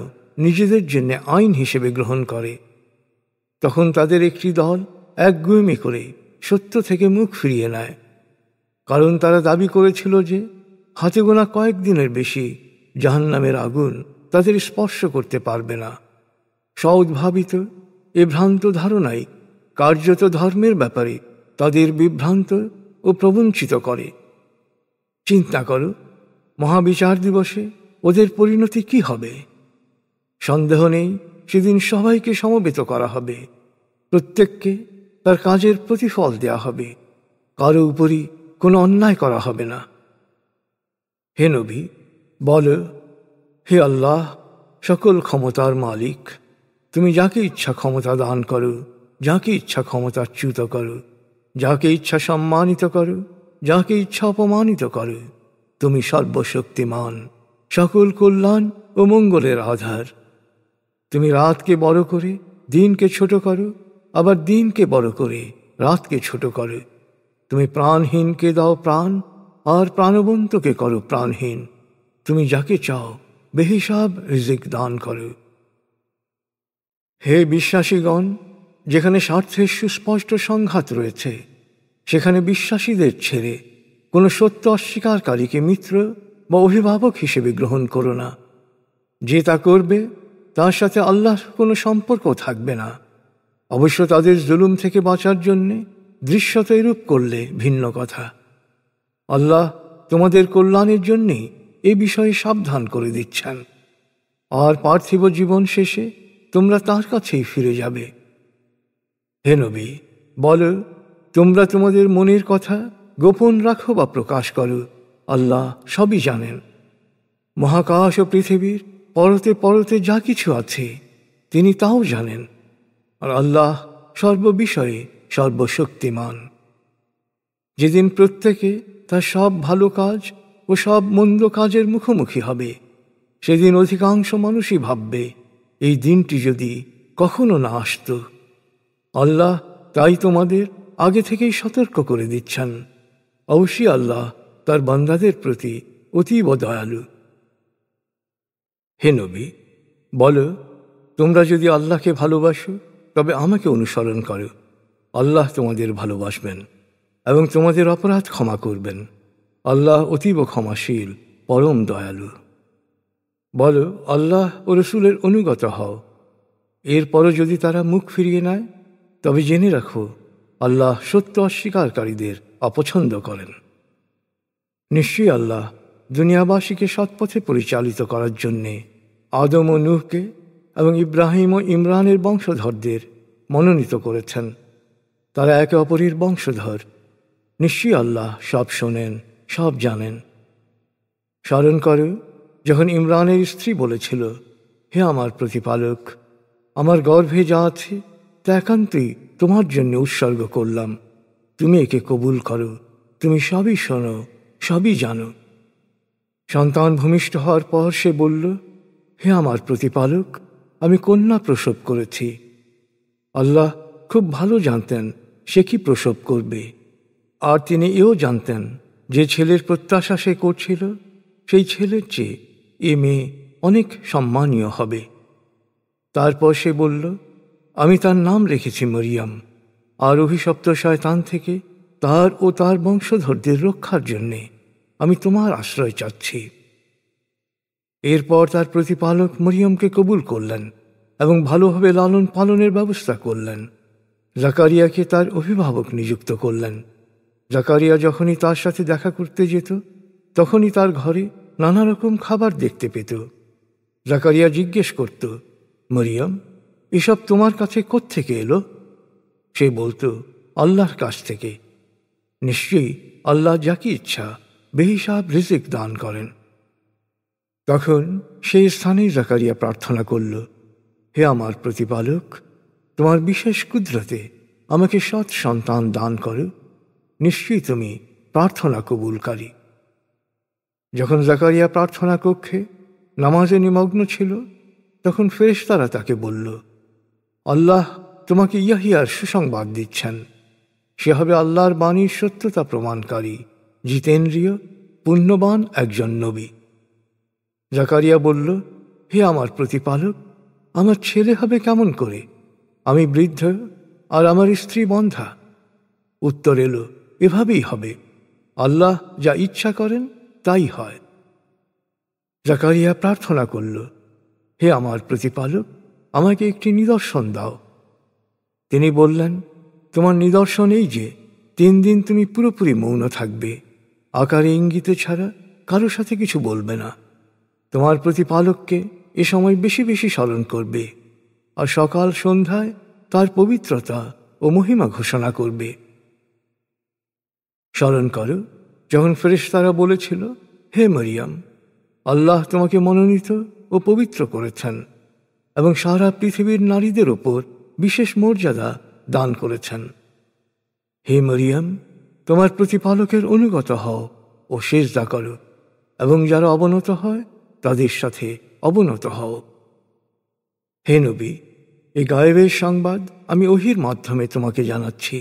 নিজেদের জন্য আইন হিসেবে গ্রহণ করে। তখন তাদের একটি দল একগুঁয়েমি করে সত্য থেকে মুখ ফিরিয়ে নেয়, কারণ তারা দাবি করেছিল যে হাতে গোনা কয়েকদিনের বেশি জাহান্নামের আগুন তাদের স্পর্শ করতে পারবে না। সউদ্ভাবিত এ ভ্রান্ত ধারণাই কার্যত ধর্মের ব্যাপারে তাদের বিভ্রান্ত ও প্রবঞ্চিত করে। চিন্তা করো, মহাবিচার দিবসে ওদের পরিণতি কি হবে? সন্দেহ নেই সেদিন সবাইকে সমবেত করা হবে, প্রত্যেককে তার কাজের প্রতিফল দেয়া হবে, কারো উপরই কোনো অন্যায় করা হবে না। হে নবী, বল, হে আল্লাহ, সকল ক্ষমতার মালিক, তুমি যাকে ইচ্ছা ক্ষমতা দান করো, যাকে ইচ্ছা ক্ষমতাচ্যুত করো, যাকে ইচ্ছা সম্মানিত করো, যাকে ইচ্ছা অপমানিত করো। তুমি সর্বশক্তিমান, সকল কল্যাণ ও মঙ্গলের আধার। তুমি রাতকে বড় করে দিনকে ছোট করো, আবার দিনকে বড় করে রাতকে ছোট করো। তুমি প্রাণহীনকে দাও প্রাণ, আর প্রাণবন্তকে করো প্রাণহীন। তুমি যাকে চাও বেহিসাব রিজিক দান করো। হে বিশ্বাসীগণ, যেখানে স্বার্থের সুস্পষ্ট সংঘাত রয়েছে, সেখানে বিশ্বাসীদের ছেড়ে কোনো সত্য অস্বীকারীকে মিত্র বা অভিভাবক হিসেবে গ্রহণ করো না। যে তা করবে তার সাথে আল্লাহর কোনো সম্পর্ক থাকবে না। অবশ্য তাদের জুলুম থেকে বাঁচার জন্যে দৃশ্যত এরূপ করলে ভিন্ন কথা। আল্লাহ তোমাদের কল্যাণের জন্যেই এ বিষয়ে সাবধান করে দিচ্ছেন। আর পার্থিব জীবন শেষে তোমরা তার কাছেই ফিরে যাবে। হে নবী, বলো, তোমরা তোমাদের মনের কথা গোপন রাখো বা প্রকাশ করো, আল্লাহ সবই জানেন। মহাকাশ ও পৃথিবীর পরতে পরতে যা কিছু আছে তিনি তাও জানেন। আর আল্লাহ সর্ববিষয়ে সর্বশক্তিমান। যেদিন প্রত্যেকে তার সব ভালো কাজ ও সব মন্দ কাজের মুখোমুখি হবে, সেদিন অধিকাংশ মানুষই ভাববে এই দিনটি যদি কখনো না আসত। আল্লাহ তাই তোমাদের আগে থেকেই সতর্ক করে দিচ্ছেন। অবশ্যই আল্লাহ তার বান্দাদের প্রতি অতীব দয়ালু। হে নবী, বলো, তোমরা যদি আল্লাহকে ভালোবাসো তবে আমাকে অনুসরণ করো। আল্লাহ তোমাদের ভালোবাসবেন এবং তোমাদের অপরাধ ক্ষমা করবেন। আল্লাহ অতীব ক্ষমাশীল, পরম দয়ালু। বলো, আল্লাহ ও রসুলের অনুগত হও। এরপরও যদি তারা মুখ ফিরিয়ে নেয় তবে জেনে রাখো, আল্লাহ সত্য অস্বীকারীদের অপছন্দ করেন। নিশ্চয়ই আল্লাহ দুনিয়াবাসীকে সৎপথে পরিচালিত করার জন্যে আদম ও নূহকে এবং ইব্রাহিম ও ইমরানের বংশধরদের মনোনীত করেছেন। তারা একে অপরের বংশধর। নিশ্চয়ই আল্লাহ সব শোনেন, সব জানেন। স্মরণ করো, যখন ইমরানের স্ত্রী বলেছিল, হে আমার প্রতিপালক, আমার গর্ভে যা আছে তা একান্তই তোমার জন্য উৎসর্গ করলাম। তুমি একে কবুল করো, তুমি সবই শোনো, সবই জানো। সন্তান ভূমিষ্ঠ হওয়ার পর সে বলল, হে আমার প্রতিপালক, আমি কন্যা প্রসব করেছি। আল্লাহ খুব ভালো জানতেন সে কি প্রসব করবে, আর তিনি এও জানতেন যে ছেলের প্রত্যাশা সে করছিল সেই ছেলের চেয়ে এ মেয়ে অনেক সম্মানীয় হবে। তারপর সে বলল, আমি তার নাম রেখেছি মরিয়ম, আর অভিশপ্ত শয়তান থেকে তার ও তার বংশধরদের রক্ষার জন্যে আমি তোমার আশ্রয় চাচ্ছি। এরপর তার প্রতিপালক মরিয়মকে কবুল করলেন এবং ভালোভাবে লালন পালনের ব্যবস্থা করলেন। জাকারিয়াকে তার অভিভাবক নিযুক্ত করলেন। জাকারিয়া যখনই তার সাথে দেখা করতে যেত তখনই তার ঘরে নানা রকম খাবার দেখতে পেত। জাকারিয়া জিজ্ঞেস করত, মরিয়ম, এসব তোমার কাছে কোত্থেকে এলো? সে বলতো, আল্লাহর কাছ থেকে। নিশ্চয়ই আল্লাহ যাকে ইচ্ছা বেহিসাব রিজিক দান করেন। তখন সেই স্থানেই জাকারিয়া প্রার্থনা করল, হে আমার প্রতিপালক, তোমার বিশেষ কুদরতে আমাকে সৎ সন্তান দান করো। নিশ্চয়ই তুমি প্রার্থনা কবুলকারী। যখন জাকারিয়া প্রার্থনা কক্ষে নামাজে নিমগ্ন ছিল তখন ফেরেশতারা তাকে বলল, আল্লাহ তোমাকে ইয়াহিয়ার সুসংবাদ দিচ্ছেন। সে হবে আল্লাহর বাণীর সত্যতা প্রমাণকারী, জিতেন্দ্রিয়, পুণ্যবান একজন নবী। জাকারিয়া বলল, হে আমার প্রতিপালক, আমার ছেলে হবে কেমন করে? আমি বৃদ্ধ আর আমার স্ত্রী বন্ধা। উত্তর এলো, এভাবেই হবে। আল্লাহ যা ইচ্ছা করেন তাই হয়। জাকারিয়া প্রার্থনা করল, হে আমার প্রতিপালক, আমাকে একটি নিদর্শন দাও। তিনি বললেন, তোমার নিদর্শন এই যে 3 দিন তুমি পুরোপুরি মৌন থাকবে, আকারে ইঙ্গিতে ছাড়া কারো সাথে কিছু বলবে না। তোমার প্রতিপালককে এ সময় বেশি বেশি স্মরণ করবে, আর সকাল সন্ধ্যায় তার পবিত্রতা ও মহিমা ঘোষণা করবে। স্মরণ করো যখন ফেরেশতারা বলেছিল, হে মরিয়ম, আল্লাহ তোমাকে মনোনীত ও পবিত্র করেছেন এবং সারা পৃথিবীর নারীদের ওপর বিশেষ মর্যাদা দান করেছেন। হে মরিয়ম, তোমার প্রতিপালকের অনুগত হও ও সেজদা করো, এবং যারা অবনত হয় তাদের সাথে অবনত হও। হে নবী, এই গায়েবের সংবাদ আমি ওহির মাধ্যমে তোমাকে জানাচ্ছি,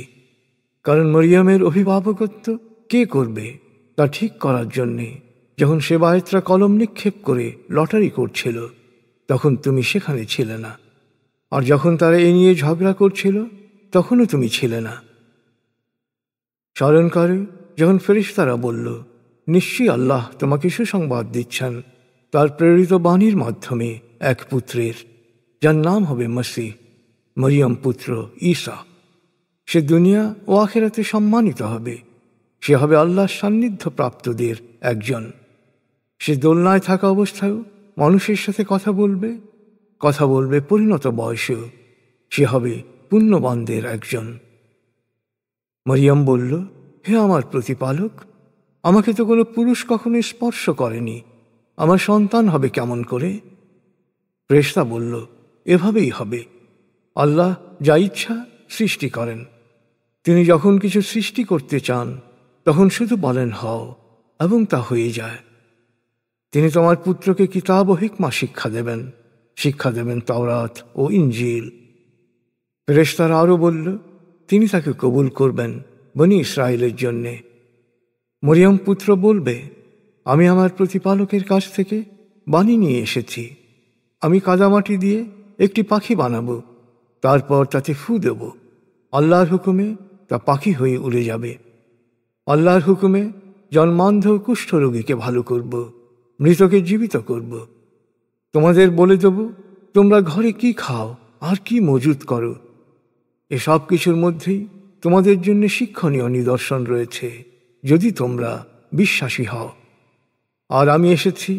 কারণ মরিয়মের অভিভাবকত্ব কে করবে তা ঠিক করার জন্যে যখন সেবায়েতরা কলম নিক্ষেপ করে লটারি করছিল, তখন তুমি সেখানে ছিলে না, আর যখন তারা এ নিয়ে ঝগড়া করছিল তখনও তুমি ছিলে না। স্মরণ করে যখন ফেরেশতারা বলল, নিশ্চয়ই আল্লাহ তোমাকে সুসংবাদ দিচ্ছেন তার প্রেরিত বাণীর মাধ্যমে এক পুত্রের, যার নাম হবে মসিহ, মরিয়ম পুত্র ঈসা। সে দুনিয়া ও আখিরাতে সম্মানিত হবে। সে হবে আল্লাহর সান্নিধ্য প্রাপ্তদের একজন। সে দোলনায় থাকা অবস্থায়ও মানুষের সাথে কথা বলবে পরিণত বয়সেও। সে হবে পুণ্যবানদের একজন। মরিয়ম বলল, হে আমার প্রতিপালক, আমাকে তো কোনো পুরুষ কখনো স্পর্শ করেনি, আমার সন্তান হবে কেমন করে? ফেরেশতা বলল, এভাবেই হবে। আল্লাহ যা ইচ্ছা সৃষ্টি করেন। তিনি যখন কিছু সৃষ্টি করতে চান তখন শুধু বলেন হও, এবং তা হয়ে যায়। তিনি তোমার পুত্রকে কিতাব ও হিকমা শিক্ষা দেবেন তাওরাত ও ইনজিল। ফেরেশতারা আরও বলল, তিনি তাকে কবুল করবেন বনি ইসরায়েলের জন্যে। মরিয়ম পুত্র বলবে, আমি আমার প্রতিপালকের কাছ থেকে বাণী নিয়ে এসেছি। আমি কাদামাটি দিয়ে একটি পাখি বানাবো, তারপর তাতে ফু দেব। আল্লাহর হুকুমে তা পাখি হয়ে উড়ে যাবে। আল্লাহর হুকুমে জন্মান্ধ কুষ্ঠরোগীকে ভালো করব, মৃতকে জীবিত করব। তোমাদের বলে দেব, তোমরা ঘরে কি খাও আর কি মজুত করো। এসব কিছুর মধ্যেই তোমাদের জন্য শিক্ষণীয় নিদর্শন রয়েছে, যদি তোমরা বিশ্বাসী হও। আর আমি এসেছি,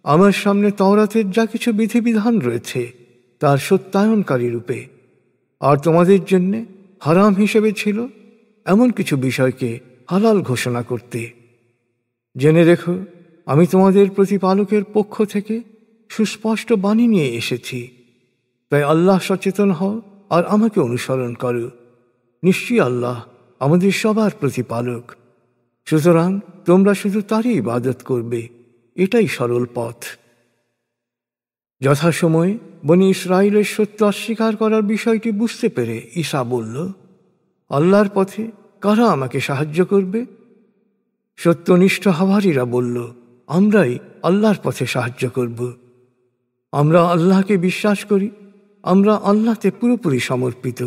আমার সামনে তাওরাতের যা কিছু বিধিবিধান রয়েছে তার সত্যায়নকারী রূপে, আর তোমাদের জন্য হারাম হিসেবে ছিল এমন কিছু বিষয়কে হালাল ঘোষণা করতে। জেনে রেখো, আমি তোমাদের প্রতিপালকের পক্ষ থেকে সুস্পষ্ট বাণী নিয়ে এসেছি। তাই আল্লাহ সচেতন হও আর আমাকে অনুসরণ করো। নিশ্চয়ই আল্লাহ আমাদের সবার প্রতিপালক। সুতরাং তোমরা শুধু তারই ইবাদত করবে, এটাই সরল পথ। যথাসময়ে বনি ইসরায়েলের সত্য অস্বীকার করার বিষয়টি বুঝতে পেরে ঈসা বলল, আল্লাহর পথে কারা আমাকে সাহায্য করবে? সত্যনিষ্ঠ হাওয়ারীরা বলল, আমরাই আল্লাহর পথে সাহায্য করব। আমরা আল্লাহকে বিশ্বাস করি, আমরা আল্লাহতে পুরোপুরি সমর্পিত,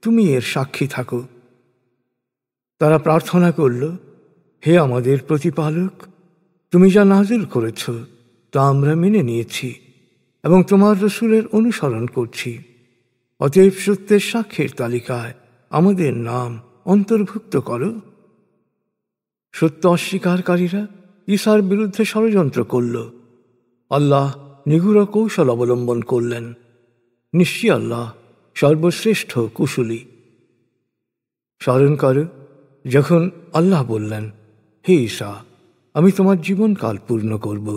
তুমি এর সাক্ষী থাকো। তারা প্রার্থনা করল, হে আমাদের প্রতিপালক, তুমি যা নাযিল করেছ তা আমরা মেনে নিয়েছি এবং তোমার রসূলের অনুসরণ করছি। অতএব সত্যের সাক্ষীর তালিকায় আমাদের নাম অন্তর্ভুক্ত করো। সত্য অস্বীকারীরা ঈসার বিরুদ্ধে ষড়যন্ত্র করল। আল্লাহ নিগূঢ় কৌশল অবলম্বন করলেন। নিশ্চয়ই আল্লাহ সর্বশ্রেষ্ঠ কুশলী। স্মরণ করো যখন আল্লাহ বললেন, হে ঈসা, আমি তোমার জীবনকাল পূর্ণ করব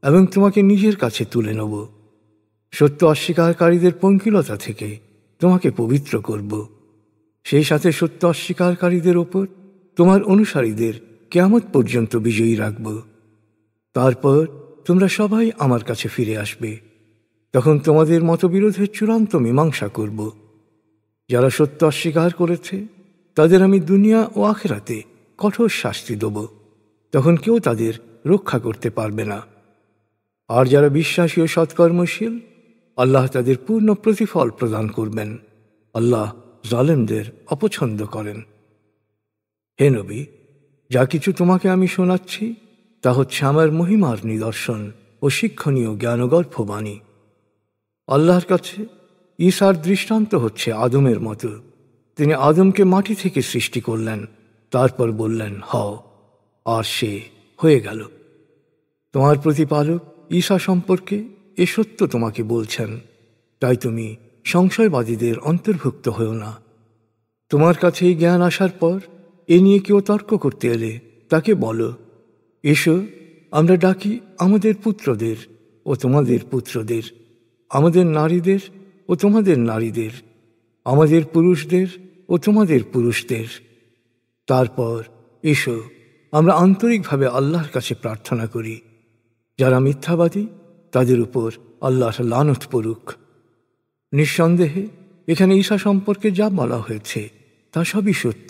এবং তোমাকে নিজের কাছে তুলে নেব। সত্য অস্বীকারীদের পঙ্কিলতা থেকে তোমাকে পবিত্র করব। সেই সাথে সত্য অস্বীকারীদের ওপর তোমার অনুসারীদের কিয়ামত পর্যন্ত বিজয়ী রাখব। তারপর তোমরা সবাই আমার কাছে ফিরে আসবে। তখন তোমাদের মতবিরোধের চূড়ান্ত মীমাংসা করব। যারা সত্য অস্বীকার করেছে তাদের আমি দুনিয়া ও আখিরাতে কঠোর শাস্তি দেব। তখন কেউ তাদের রক্ষা করতে পারবে না। আর যারা বিশ্বাসী ও সৎকর্মশীল, আল্লাহ তাদের পূর্ণ প্রতিফল প্রদান করবেন। আল্লাহ জালেমদের অপছন্দ করেন। হে নবী, যা কিছু তোমাকে আমি শোনাচ্ছি তা হচ্ছে আমার মহিমার নিদর্শন ও শিক্ষণীয় জ্ঞানগর্ভ বাণী। আল্লাহর কাছে ঈসার দৃষ্টান্ত হচ্ছে আদমের মতো। তিনি আদমকে মাটি থেকে সৃষ্টি করলেন, তারপর বললেন হও, আর সে হয়ে গেল। তোমার প্রতিপালক ঈসা সম্পর্কে এ সত্য তোমাকে বলছেন, তাই তুমি সংশয়বাদীদের অন্তর্ভুক্ত হও না। তোমার কাছে এই জ্ঞান আসার পর এ নিয়ে কেউ তর্ক করতে এলে তাকে বলো, এসো আমরা ডাকি আমাদের পুত্রদের ও তোমাদের পুত্রদের, আমাদের নারীদের ও তোমাদের নারীদের, আমাদের পুরুষদের ও তোমাদের পুরুষদের। তারপর এসো আমরা আন্তরিকভাবে আল্লাহর কাছে প্রার্থনা করি। যারা মিথ্যাবাদী তাদের উপর আল্লাহর লানত পড়ুক। নিঃসন্দেহে এখানে ঈসা সম্পর্কে যা বলা হয়েছে তা সবই সত্য।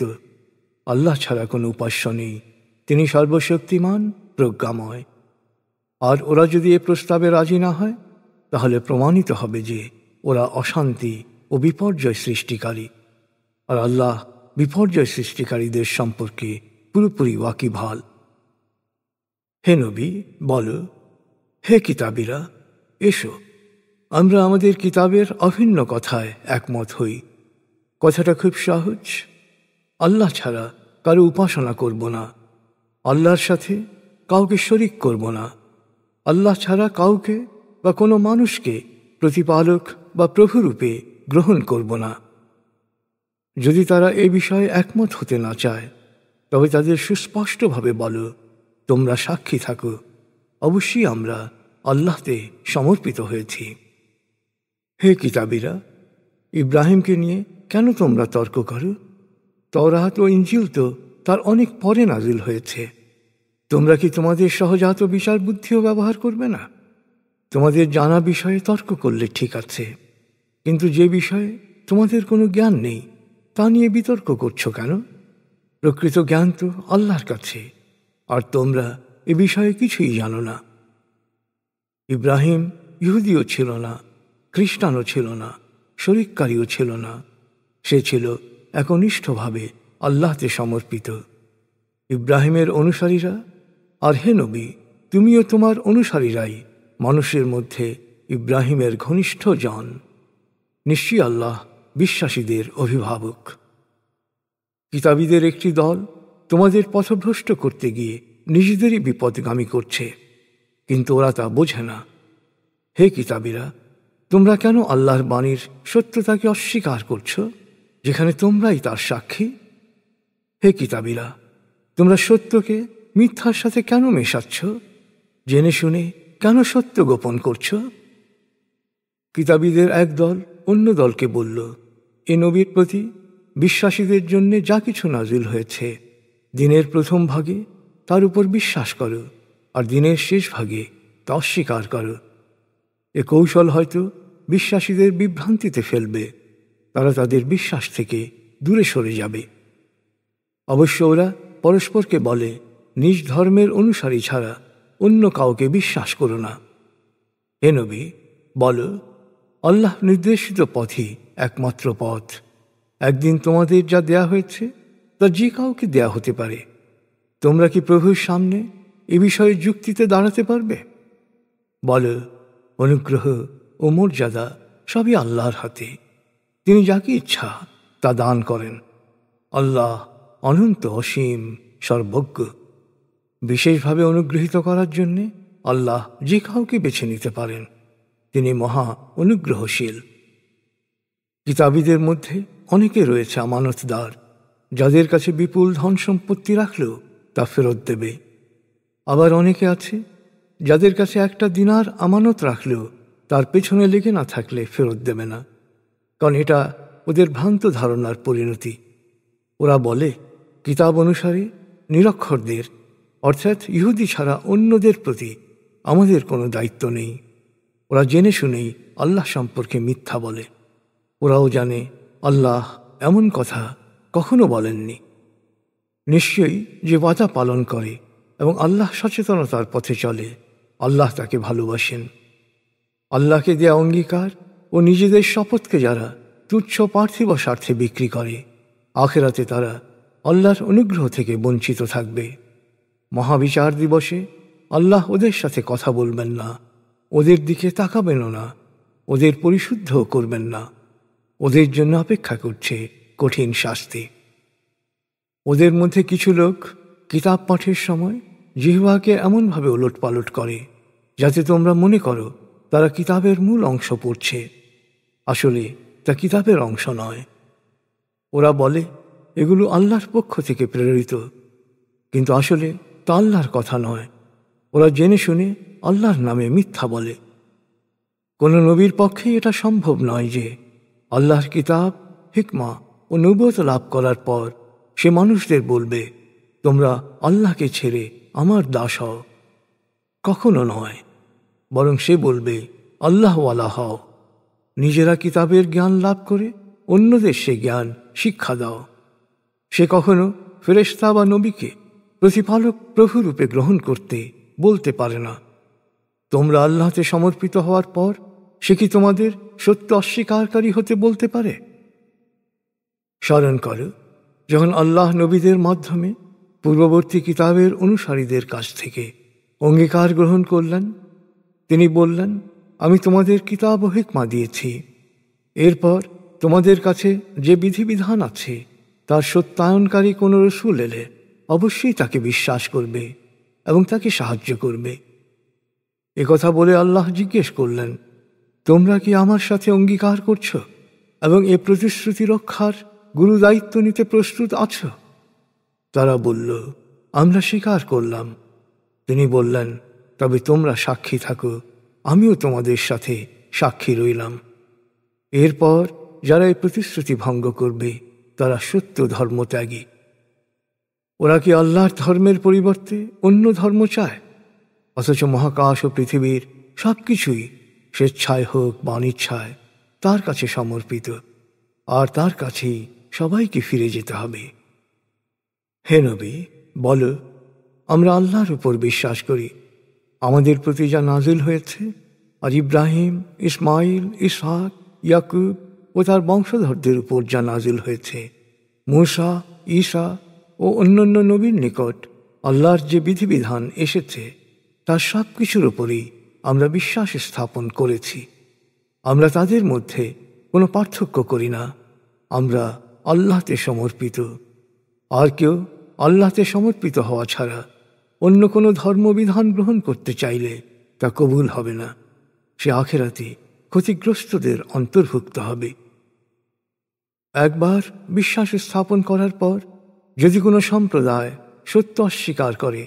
আল্লাহ ছাড়া কোনো উপাস্য নেই, তিনি সর্বশক্তিমান, প্রজ্ঞাময়। আর ওরা যদি এ প্রস্তাবে রাজি না হয়, তাহলে প্রমাণিত হবে যে ওরা অশান্তি ও বিপর্যয় সৃষ্টিকারী। আর আল্লাহ বিপর্যয় সৃষ্টিকারীদের সম্পর্কে পুরোপুরি ওয়াকিবহাল। হে নবী, বলো, হে কিতাবীরা, এসো, আমরা আমাদের কিতাবের অভিন্ন কথায় একমত হই। কথাটা খুব সহজ। আল্লাহ ছাড়া কারো উপাসনা করব না, আল্লাহর সাথে কাউকে শরিক করব না, আল্লাহ ছাড়া কাউকে বা কোনো মানুষকে প্রতিপালক বা প্রভুরূপে গ্রহণ করব না। যদি তারা এ বিষয়ে একমত হতে না চায়, তবে তাদের সুস্পষ্টভাবে বলো, তোমরা সাক্ষী থাকো, অবশ্যই আমরা আল্লাহতে সমর্পিত হয়েছি। হে কিতাবীরা, ইব্রাহিমকে নিয়ে কেন তোমরা তর্ক করো? তওরাত ও ইনজিল তো তার অনেক পরে নাজিল হয়েছে। তোমরা কি তোমাদের সহজাত বিচার বুদ্ধিও ব্যবহার করবে না? তোমাদের জানা বিষয়ে তর্ক করলে ঠিক আছে, কিন্তু যে বিষয়ে তোমাদের কোনো জ্ঞান নেই তা নিয়ে বিতর্ক করছো কেন? প্রকৃত জ্ঞান তো আল্লাহর কাছে, আর তোমরা এ বিষয়ে কিছুই জানো না। ইব্রাহিম ইহুদিও ছিল না, খ্রিস্টানও ছিল না, শরিককারীও ছিল না। সে ছিল একনিষ্ঠভাবে আল্লাহতে সমর্পিত। ইব্রাহিমের অনুসারীরা, আর হে নবী, তুমিও তোমার অনুসারীরাই মানুষের মধ্যে ইব্রাহিমের ঘনিষ্ঠ জন। নিশ্চয়ই আল্লাহ বিশ্বাসীদের অভিভাবক। কিতাবীদের একটি দল তোমাদের পথভ্রষ্ট করতে গিয়ে নিজেদেরই বিপদগামী করছে, কিন্তু ওরা তা বোঝে না। হে কিতাবীরা, তোমরা কেন আল্লাহর বাণীর সত্যতাকে অস্বীকার করছো, যেখানে তোমরাই তার সাক্ষী? হে কিতাবীরা, তোমরা সত্যকে মিথ্যার সাথে কেন মেশাচ্ছ? জেনে শুনে কেন সত্য গোপন করছ? কিতাবীদের এক দল অন্য দলকে বলল, এ নবীর প্রতি বিশ্বাসীদের জন্য যা কিছু নাজিল হয়েছে দিনের প্রথম ভাগে তার উপর বিশ্বাস করো, আর দিনের শেষ ভাগে তা অস্বীকার করো। এ কৌশল হয়তো বিশ্বাসীদের বিভ্রান্তিতে ফেলবে, তারা তাদের বিশ্বাস থেকে দূরে সরে যাবে। অবশ্য ওরা পরস্পরকে বলে, নিজ ধর্মের অনুসারী ছাড়া অন্য কাউকে বিশ্বাস করো না। হে নবী, বলো, আল্লাহ নির্দেশিত পথই একমাত্র পথ। একদিন তোমাদের যা দেয়া হয়েছে তা যে কাউকে দেয়া হতে পারে। তোমরা কি প্রভুর সামনে এ বিষয়ে যুক্তিতে দাঁড়াতে পারবে? বলো, অনুগ্রহ ও মর্যাদা সবই আল্লাহর হাতে, তিনি যাকে ইচ্ছা তা দান করেন। আল্লাহ অনন্ত, অসীম, সর্বজ্ঞ। বিশেষভাবে অনুগৃহীত করার জন্যে আল্লাহ যে কাউকে বেছে নিতে পারেন, তিনি মহা অনুগ্রহশীল। কিতাবীদের মধ্যে অনেকে রয়েছে আমানতদার, যাদের কাছে বিপুল ধন সম্পত্তি রাখলেও তা ফেরত দেবে। আবার অনেকে আছে যাদের কাছে একটা দিনার আমানত রাখলেও তার পেছনে লেগে না থাকলে ফেরত দেবে না, কারণ এটা ওদের ভ্রান্ত ধারণার পরিণতি। ওরা বলে, কিতাব অনুসারে নিরক্ষরদের অর্থাৎ ইহুদি ছাড়া অন্যদের প্রতি আমাদের কোনো দায়িত্ব নেই। ওরা জেনে শুনেই আল্লাহ সম্পর্কে মিথ্যা বলে। ওরাও জানে আল্লাহ এমন কথা কখনো বলেননি। নিশ্চয়ই যে ওয়াদা পালন করে এবং আল্লাহ সচেতনতার পথে চলে, আল্লাহ তাকে ভালোবাসেন। আল্লাহকে দেয়া অঙ্গীকার ও নিজেদের শপথকে যারা তুচ্ছ পার্থিব স্বার্থে বিক্রি করে, আখেরাতে তারা আল্লাহর অনুগ্রহ থেকে বঞ্চিত থাকবে। মহাবিচার দিবসে আল্লাহ ওদের সাথে কথা বলবেন না, ওদের দিকে তাকাবেনও না, ওদের পরিশুদ্ধও করবেন না। ওদের জন্য অপেক্ষা করছে কঠিন শাস্তি। ওদের মধ্যে কিছু লোক কিতাব পাঠের সময় জিহ্বাকে এমনভাবে ওলটপালট করে যাতে তোমরা মনে করো তারা কিতাবের মূল অংশ পড়ছে। আসলে তা কিতাবের অংশ নয়। ওরা বলে এগুলো আল্লাহর পক্ষ থেকে প্রেরিত, কিন্তু আসলে তা আল্লাহর কথা নয়। ওরা জেনে শুনে আল্লাহর নামে মিথ্যা বলে। কোনো নবীর পক্ষে এটা সম্ভব নয় যে আল্লাহর কিতাব, হিকমা ও নবুয়ত লাভ করার পর সে মানুষদের বলবে, তোমরা আল্লাহকে ছেড়ে আমার দাস হও। কখনো নয়, বরং সে বলবে, আল্লাহওয়ালা হও। নিজেরা কিতাবের জ্ঞান লাভ করে অন্যদের সে জ্ঞান শিক্ষা দাও। সে কখনো ফেরেশতা বা নবীকে প্রতিপালক প্রভুরূপে গ্রহণ করতে বলতে পারে না। তোমরা আল্লাহতে সমর্পিত হওয়ার পর সে কি তোমাদের সত্য অস্বীকারী হতে বলতে পারে? স্মরণ করো, যখন আল্লাহ নবীদের মাধ্যমে পূর্ববর্তী কিতাবের অনুসারীদের কাছ থেকে অঙ্গীকার গ্রহণ করলেন। তিনি বললেন, আমি তোমাদের কিতাব ও হিকমা দিয়েছি। এরপর তোমাদের কাছে যে বিধিবিধান আছে তার সত্যায়নকারী কোনো রসূল এলে অবশ্যই তাকে বিশ্বাস করবে এবং তাকে সাহায্য করবে। একথা বলে আল্লাহ জিজ্ঞেস করলেন, তোমরা কি আমার সাথে অঙ্গীকার করছ এবং এ প্রতিশ্রুতি রক্ষার গুরু দায়িত্ব নিতে প্রস্তুত আছো? তারা বলল, আমরা স্বীকার করলাম। তিনি বললেন, তবে তোমরা সাক্ষী থাকো, আমিও তোমাদের সাথে সাক্ষী রইলাম। এরপর যারা এই প্রতিশ্রুতি ভঙ্গ করবে তারা সত্য ধর্মত্যাগী। ওরা কি আল্লাহর ধর্মের পরিবর্তে অন্য ধর্ম চায়? অথচ মহাকাশ ও পৃথিবীর সব কিছুই স্বেচ্ছায় হোক বা অনিচ্ছায় তার কাছে সমর্পিত, আর তার কাছেই সবাইকে ফিরে যেতে হবে। হে নবী, বলো, আমরা আল্লাহর উপর বিশ্বাস করি। আমাদের প্রতি যা নাজিল হয়েছে আর ইব্রাহিম, ইসমাইল, ইসহাক, ইয়াকুব ও তার বংশধরদের উপর যা নাজিল হয়েছে, মূসা, ঈসা ও অন্যান্য নবীর নিকট আল্লাহর যে বিধিবিধান এসেছে তার সব কিছুর উপরেই আমরা বিশ্বাস স্থাপন করেছি। আমরা তাদের মধ্যে কোনো পার্থক্য করি না। আমরা আল্লাহতে সমর্পিত। আর কেউ আল্লাহতে সমর্পিত হওয়া ছাড়া অন্য কোনো ধর্মবিধান গ্রহণ করতে চাইলে তা কবুল হবে না। সে আখেরাতে ক্ষতিগ্রস্তদের অন্তর্ভুক্ত হবে। একবার বিশ্বাস স্থাপন করার পর যদি কোনো সম্প্রদায় সত্য অস্বীকার করে,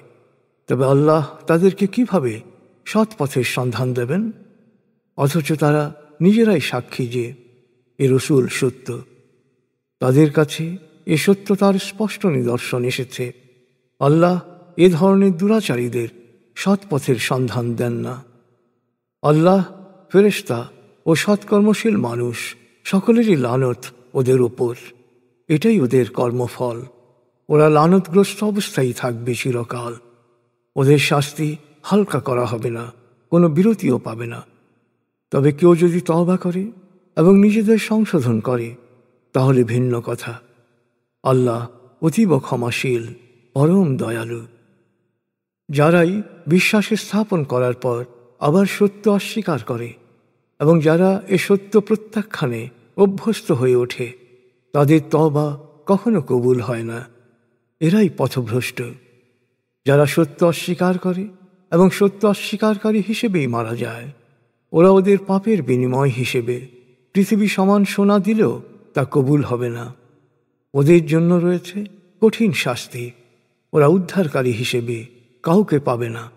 তবে আল্লাহ তাদেরকে কিভাবে সৎ পথের সন্ধান দেবেন? অথচ তারা নিজেরাই সাক্ষী যে এ রসূল সত্য। তাদের কাছে এ সত্যতার স্পষ্ট নিদর্শন এসেছে। আল্লাহ এ ধরনের দুরাচারীদের সৎ পথের সন্ধান দেন না। আল্লাহ, ফেরেশতা ও সৎকর্মশীল মানুষ সকলেরই লানত ওদের ওপর। এটাই ওদের কর্মফল। ওরা লানতগ্রস্ত অবস্থায় থাকবে চিরকাল। ওদের শাস্তি হালকা করা হবে না, কোনো বিরতিও পাবে না। তবে কেউ যদি তওবা করে এবং নিজেদের সংশোধন করে তাহলে ভিন্ন কথা। আল্লাহ অতীব ক্ষমাশীল, পরম দয়ালু। যারাই বিশ্বাস স্থাপন করার পর আবার সত্য অস্বীকার করে এবং যারা এ সত্য প্রত্যাখ্যানে অভ্যস্ত হয়ে ওঠে, তাদের তওবা কখনো কবুল হয় না। এরাই পথভ্রষ্ট। যারা সত্য অস্বীকার করে এবং সত্য অস্বীকারী হিসেবেই মারা যায়, ওরা ওদের পাপের বিনিময় হিসেবে পৃথিবী সমান সোনা দিলেও তা কবুল হবে না। ওদের জন্য রয়েছে কঠিন শাস্তি। ওরা উদ্ধারকারী হিসেবে কাউকে পাবে না।